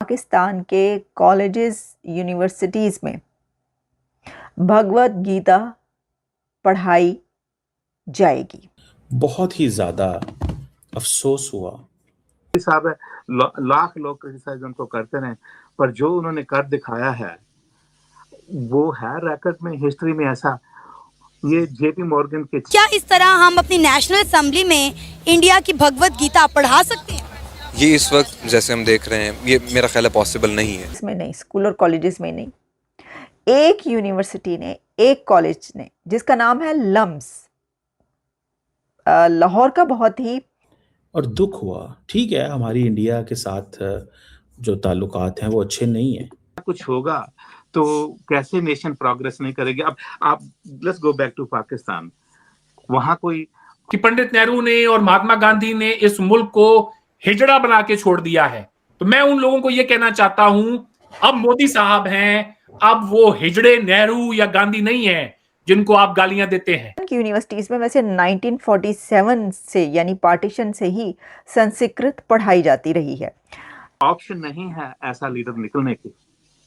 पाकिस्तान के colleges universities में भगवत गीता पढ़ाई जाएगी। बहुत ही ज़्यादा अफसोस हुआ। साहब है, लाख लोग क्रिटिसाइज उनको करते रहे, पर जो उन्होंने कर दिखाया है वो है रिकॉर्ड में, हिस्ट्री में ऐसा। ये जेपी मॉर्गन के क्या इस तरह हम अपनी नेशनल असेंबली में इंडिया की भगवत गीता पढ़ा सकते हैं? ये इस वक्त जैसे हम देख रहे हैं, ये मेरा ख्याल है पॉसिबल नहीं है। इसमें नहीं, स्कूल और कॉलेजेस में नहीं। एक यूनिवर्सिटी ने, एक कॉलेज ने, जिसका नाम है लम्स, लाहौर का, बहुत ही और दुख हुआ। ठीक है, हमारी इंडिया के साथ जो ताल्लुकात हैं वो अच्छे नहीं हैं। कुछ होगा तो कैसे नेशन प्रोग्रेस नहीं करेगी। अब आप let's go back to Pakistan. वहां कोई कि पंडित नेहरू ने और महात्मा गांधी ने इस मुल्क को हिजड़ा बना के छोड़ दिया है, तो मैं उन लोगों को यह कहना चाहता हूं, अब मोदी साहब हैं, अब वो हिजड़े नेहरू या गांधी नहीं है जिनको आप गालियां देते हैं। यूनिवर्सिटीज में वैसे 1947 से यानी पार्टीशन से ही संस्कृत पढ़ाई जाती रही है। ऑप्शन नहीं है ऐसा लीडर निकलने की,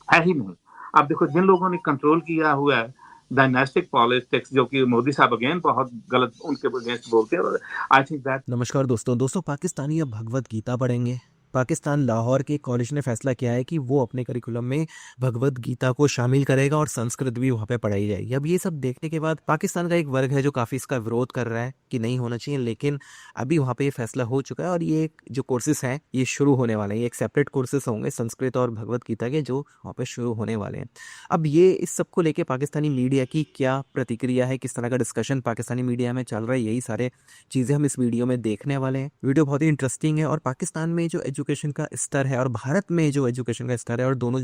है ही नहीं। अब देखो जिन लोगों ने कंट्रोल किया हुआ है डायनेस्टिक पॉलिटिक्स, जो कि मोदी साहब अगेन बहुत गलत उनके अगेंस्ट बोलते हैं, और आई थिंक दैट। नमस्कार दोस्तों पाकिस्तानी अब भगवत गीता पढ़ेंगे। पाकिस्तान लाहौर के कॉलेज ने फैसला किया है कि वो अपने करिकुलम में भगवत गीता को शामिल करेगा और संस्कृत भी वहाँ पे पढ़ाई जाएगी। अब ये सब देखने के बाद पाकिस्तान का एक वर्ग है जो काफ़ी इसका विरोध कर रहा है कि नहीं होना चाहिए, लेकिन अभी वहाँ पे ये फैसला हो चुका है और ये जो कोर्सेज हैं ये शुरू होने वाले हैं। ये एक सेपरेट कोर्सेज होंगे संस्कृत और भगवत गीता के, जो वहाँ पे शुरू होने वाले हैं। अब ये इस सब को लेकर पाकिस्तानी मीडिया की क्या प्रतिक्रिया है, किस तरह का डिस्कशन पाकिस्तानी मीडिया में चल रहा है, यही सारे चीज़ें हम इस वीडियो में देखने वाले हैं। वीडियो बहुत ही इंटरेस्टिंग है और पाकिस्तान में जो एजुकेशन का स्तर है और भारत में जो एजुकेशन का स्तर है और दोनों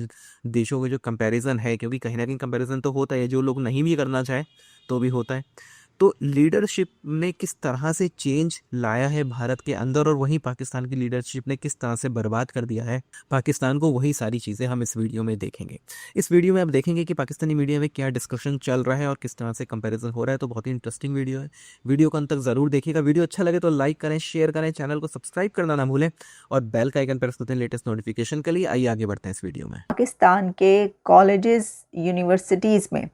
देशों के जो कंपैरिजन है, क्योंकि कहीं ना कहीं कंपैरिजन तो होता है, जो लोग नहीं भी करना चाहे तो भी होता है। तो लीडरशिप ने किस तरह से चेंज लाया है भारत के अंदर और वहीं पाकिस्तान की लीडरशिप ने किस तरह से बर्बाद कर दिया है पाकिस्तान को, वही सारी चीज़ें हम इस वीडियो में देखेंगे। इस वीडियो में आप देखेंगे कि पाकिस्तानी मीडिया में क्या डिस्कशन चल रहा है और किस तरह से कंपैरिजन हो रहा है। तो बहुत ही इंटरेस्टिंग वीडियो है, वीडियो को अंत तक ज़रूर देखिएगा। वीडियो अच्छा लगे तो लाइक करें, शेयर करें, चैनल को सब्सक्राइब करना ना भूलें और बेल का आइकन प्रेस करते हैं लेटेस्ट नोटिफिकेशन के लिए। आइए आगे बढ़ते हैं इस वीडियो में। पाकिस्तान के कॉलेजेस यूनिवर्सिटीज़ में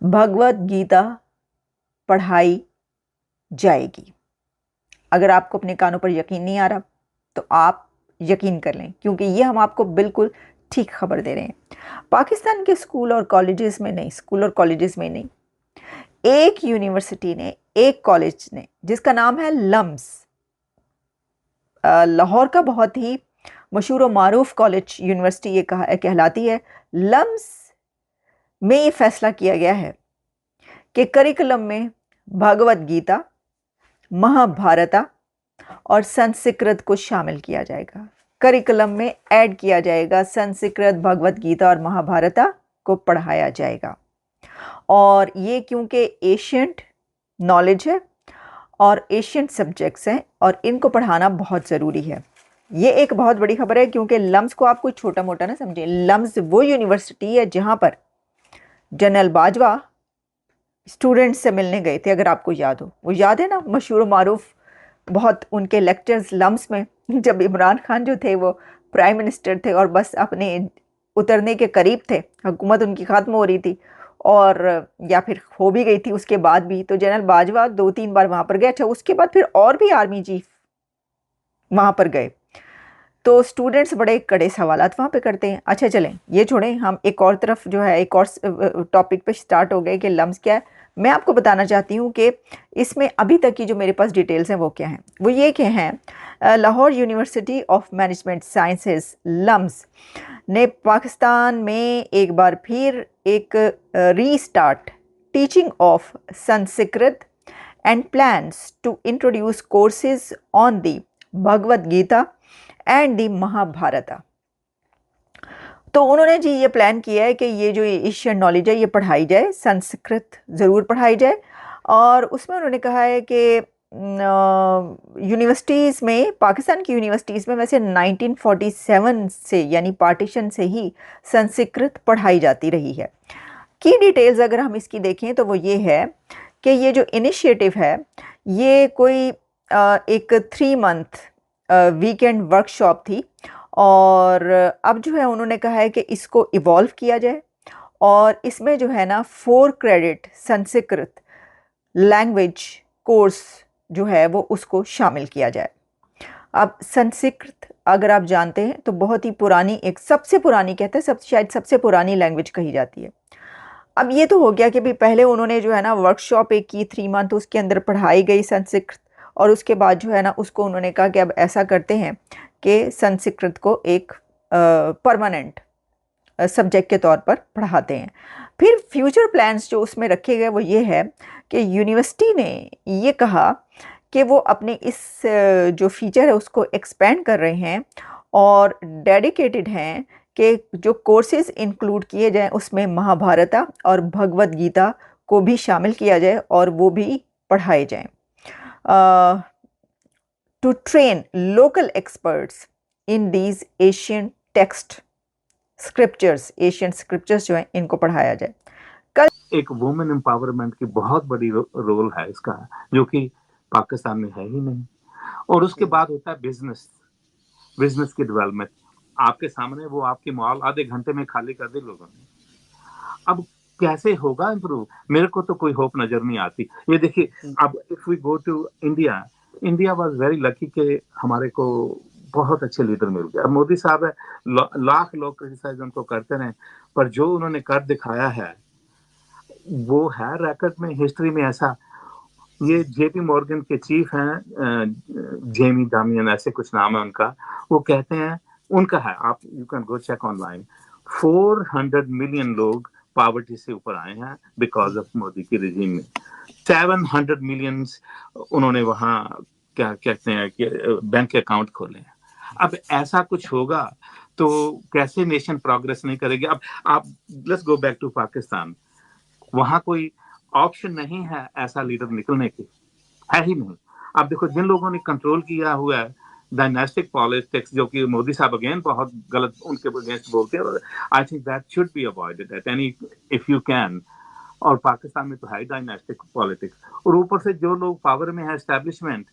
भगवत गीता पढ़ाई जाएगी। अगर आपको अपने कानों पर यकीन नहीं आ रहा तो आप यकीन कर लें, क्योंकि ये हम आपको बिल्कुल ठीक खबर दे रहे हैं। पाकिस्तान के स्कूल और कॉलेजेस में नहीं, स्कूल और कॉलेजेस में नहीं, एक यूनिवर्सिटी ने, एक कॉलेज ने, जिसका नाम है लम्स, लाहौर का बहुत ही मशहूर और मारूफ कॉलेज यूनिवर्सिटी ये कहलाती है। लम्स में ये फैसला किया गया है कि करिकुलम में भगवत गीता, महाभारता और संस्कृत को शामिल किया जाएगा। करिकुलम में ऐड किया जाएगा, संस्कृत, भगवत गीता और महाभारता को पढ़ाया जाएगा। और ये क्योंकि एशियंट नॉलेज है और एशियंट सब्जेक्ट्स हैं और इनको पढ़ाना बहुत ज़रूरी है। ये एक बहुत बड़ी खबर है, क्योंकि लम्स को आप कोई छोटा मोटा ना समझें। लम्स वो यूनिवर्सिटी है जहाँ पर जनरल बाजवा स्टूडेंट्स से मिलने गए थे, अगर आपको याद हो। वो याद है ना, मशहूर मारूफ बहुत उनके लेक्चर्स लम्स में, जब इमरान खान जो थे वो प्राइम मिनिस्टर थे और बस अपने उतरने के करीब थे, हुकूमत उनकी ख़त्म हो रही थी और या फिर हो भी गई थी उसके बाद भी, तो जनरल बाजवा 2-3 बार वहाँ पर गए। अच्छा, उसके बाद फिर और भी आर्मी चीफ वहाँ पर गए। तो स्टूडेंट्स बड़े कड़े सवालात वहाँ पे करते हैं। अच्छा चलें, ये छोड़ें, हम एक और तरफ जो है, एक और टॉपिक पे स्टार्ट हो गए कि लम्स क्या है। मैं आपको बताना चाहती हूँ कि इसमें अभी तक की जो मेरे पास डिटेल्स हैं वो क्या हैं। वो ये कि हैं, Lahore university of management sciences LUMS ने पाकिस्तान में एक बार फिर एक restart teaching of Sanskrit and plans to introduce courses on the Bhagavad Gita and the Mahabharata. तो उन्होंने जी ये प्लान किया है कि ये जो एशियन नॉलेज है ये पढ़ाई जाए, संस्कृत ज़रूर पढ़ाई जाए। और उसमें उन्होंने कहा है कि यूनिवर्सिटीज़ में, पाकिस्तान की यूनिवर्सिटीज़ में वैसे 1947 से यानी पार्टीशन से ही संस्कृत पढ़ाई जाती रही है। की डिटेल्स अगर हम इसकी देखें तो वो ये है कि ये जो इनिशिएटिव है ये कोई एक 3 मंथ वीकेंड वर्कशॉप थी और अब जो है उन्होंने कहा है कि इसको इवॉल्व किया जाए और इसमें जो है ना 4 क्रेडिट संस्कृत लैंग्वेज कोर्स जो है वो उसको शामिल किया जाए। अब संस्कृत अगर आप जानते हैं तो बहुत ही पुरानी, एक सबसे पुरानी कहते हैं, शायद सबसे पुरानी लैंग्वेज कही जाती है। अब ये तो हो गया कि भी पहले उन्होंने जो है ना वर्कशॉप एक की 3 मंथ, उसके अंदर पढ़ाई गई संस्कृत, और उसके बाद जो है ना उसको उन्होंने कहा कि अब ऐसा करते हैं कि संस्कृत को एक परमानेंट सब्जेक्ट के तौर पर पढ़ाते हैं। फिर फ्यूचर प्लान्स जो उसमें रखे गए वो ये है कि यूनिवर्सिटी ने ये कहा कि वो अपने इस जो फीचर है उसको एक्सपेंड कर रहे हैं और डेडिकेटेड हैं कि जो कोर्सेज इंक्लूड किए जाएं उसमें महाभारत और भगवद गीता को भी शामिल किया जाए और वो भी पढ़ाए जाएं। To train local experts in these Asian text scriptures, Asian scriptures जो हैं इनको पढ़ाया जाए। एक वुमेन एम्पावरमेंट की बहुत बड़ी रोल है इसका, जो कि पाकिस्तान में है ही नहीं। और उसके बाद होता है बिजनेस की डेवलपमेंट। आपके सामने वो आपकी मॉल आधे घंटे में खाली कर दी लोगों ने। अब कैसे होगा इम्प्रूव? मेरे को तो कोई होप नजर नहीं आती। ये देखिए, अब if we go to India was very lucky कि हमारे को बहुत अच्छे लीडर मिल गए। अब मोदी साहब है, लाख लोग क्रिटिसाइज उनको करते रहे, पर जो उन्होंने कर दिखाया है वो है रिकॉर्ड में, हिस्ट्री में ऐसा। ये जेपी मॉर्गन के चीफ हैं, जेमी डामियन ऐसे कुछ नाम है उनका। वो कहते हैं, उनका है, आप you can go check online, 400 million लोग पॉवर्टी से ऊपर आए हैं बिकॉज ऑफ मोदी की रिजीम में। 700 मिलियन उन्होंने वहां क्या कहते हैं कि बैंक अकाउंट खोले हैं। अब ऐसा कुछ होगा तो कैसे नेशन प्रोग्रेस नहीं करेगी? अब आप let's go back to Pakistan. वहां कोई ऑप्शन नहीं है ऐसा लीडर निकलने की, है ही नहीं। अब देखो, जिन लोगों ने कंट्रोल किया हुआ है डायनेस्टिक पॉलिटिक्स, जो कि मोदी साहब अगेन बहुत गलत उनके अगेंस्ट बोलते हैं, I think that should be avoided at any if you can. और पाकिस्तान में तो है डायनेस्टिक पॉलिटिक्स, और ऊपर से जो लोग पावर में है एस्टेब्लिशमेंट,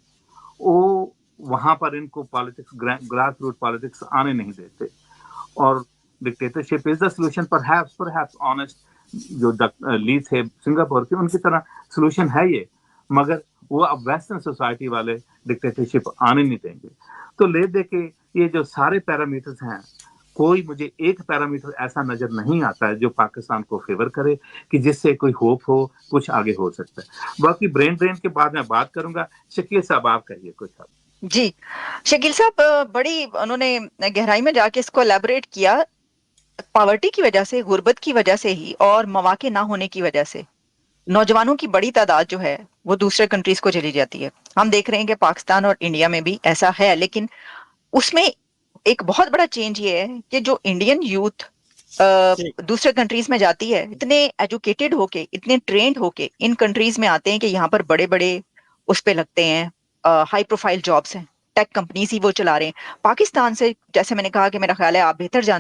वो वहां पर इनको पॉलिटिक्स, ग्रास रूट पॉलिटिक्स आने नहीं देते। और dictatorship is the solution, perhaps honest जो ली थे सिंगापुर की, उनकी तरह सोल्यूशन है ये, मगर वो अब वेस्टर्न सोसाइटी वाले डिक्टेटरशिप आने नहीं देंगे। तो ले दे के ये जो सारे पैरामीटर्स हैं, कोई मुझे एक पैरामीटर ऐसा नजर नहीं आता है जो पाकिस्तान को फेवर करे कि जिससे कोई होप हो, कुछ आगे हो सकता है। बाकी ब्रेन ड्रेन के बाद मैं बात करूंगा। शकील साहब, आप कहिए कुछ। जी शकील साहब, बड़ी उन्होंने गहराई में जाके इसको एलैबोरेट किया। पॉवर्टी की वजह से, गुर्बत की वजह से ही और मौके ना होने की वजह से नौजवानों की बड़ी तादाद जो है वो दूसरे कंट्रीज को चली जाती है। हम देख रहे हैं कि पाकिस्तान और इंडिया में भी ऐसा है, लेकिन उसमें एक बहुत बड़ा चेंज ये है कि जो इंडियन यूथ दूसरे कंट्रीज में जाती है, इतने एजुकेटेड होके, इतने ट्रेंड होके इन कंट्रीज में आते हैं कि यहाँ पर बड़े बड़े उस पे लगते हैं, हाई प्रोफाइल जॉब्स हैं, टेक कंपनीज ही वो चला रहे हैं। पाकिस्तान से, जैसे मैंने कहा कि मेरा ख्याल है आप बेहतर जानते